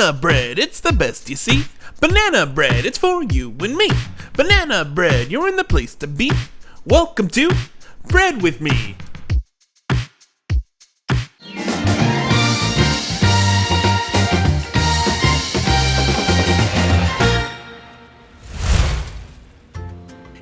Banana bread, it's the best you see. Banana bread, it's for you and me. Banana bread, you're in the place to be. Welcome to Bread with Me.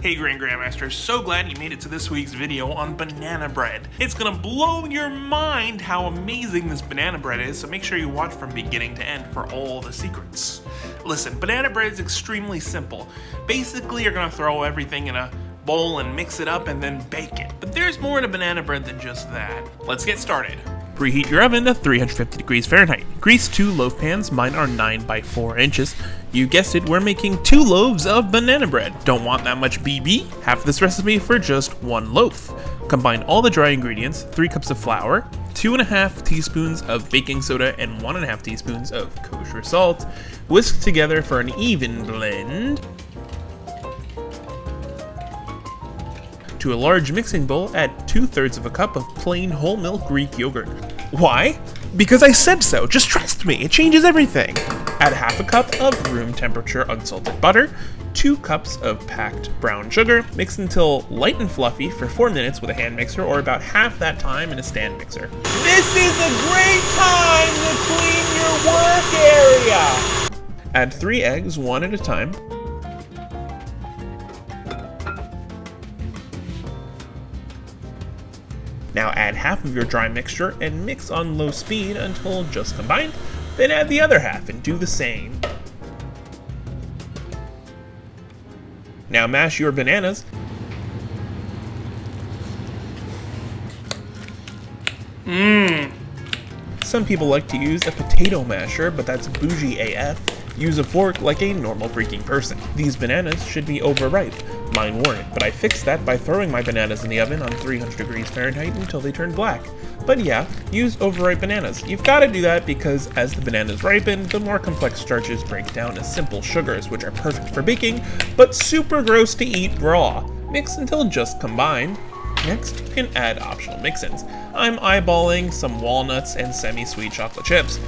Hey Grandmaster, so glad you made it to this week's video on banana bread. It's gonna blow your mind how amazing this banana bread is, so make sure you watch from beginning to end for all the secrets. Listen, banana bread is extremely simple. Basically, you're gonna throw everything in a bowl and mix it up and then bake it. But there's more to banana bread than just that. Let's get started. Preheat your oven to 350 degrees Fahrenheit. Grease 2 loaf pans, mine are 9 by 4 inches. You guessed it, we're making 2 loaves of banana bread. Don't want that much BB? Half this recipe for just 1 loaf. Combine all the dry ingredients, 3 cups of flour, 2.5 teaspoons of baking soda, and 1.5 teaspoons of kosher salt. Whisk together for an even blend. To a large mixing bowl, add 2/3 of a cup of plain whole milk Greek yogurt. Why? Because I said so, just trust me, it changes everything. Add half a cup of room temperature unsalted butter, 2 cups of packed brown sugar, mix until light and fluffy for 4 minutes with a hand mixer or about half that time in a stand mixer. This is a great time to clean your work area! Add 3 eggs, 1 at a time. Now add half of your dry mixture and mix on low speed until just combined, then add the other half and do the same. Now mash your bananas. Some people like to use a potato masher, but that's bougie AF. Use a fork like a normal freaking person. These bananas should be overripe. Mine weren't, but I fixed that by throwing my bananas in the oven on 300 degrees Fahrenheit until they turned black. But yeah, use overripe bananas. You've got to do that because as the bananas ripen, the more complex starches break down to simple sugars, which are perfect for baking, but super gross to eat raw. Mix until just combined. Next, you can add optional mix-ins. I'm eyeballing some walnuts and semi-sweet chocolate chips.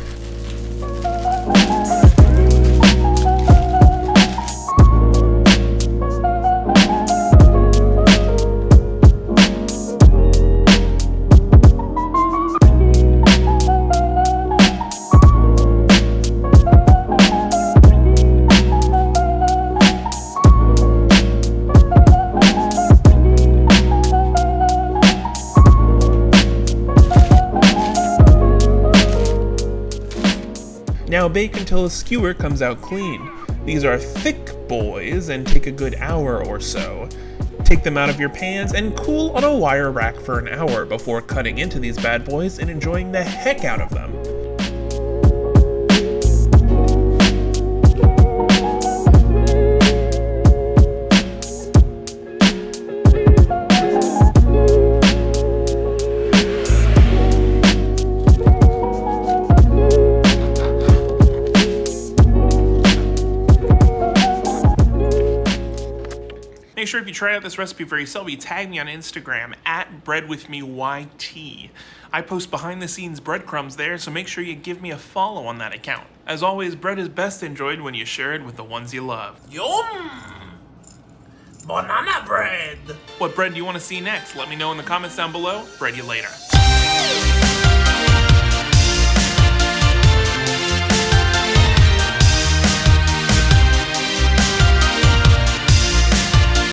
Now bake until the skewer comes out clean. These are thick boys and take a good hour or so. Take them out of your pans and cool on a wire rack for an hour before cutting into these bad boys and enjoying the heck out of them. Make sure if you try out this recipe for yourself, you tag me on Instagram at breadwithmeyt. I post behind the scenes breadcrumbs there, so make sure you give me a follow on that account. As always, bread is best enjoyed when you share it with the ones you love. Yum! Banana bread! What bread do you want to see next? Let me know in the comments down below. Bread you later.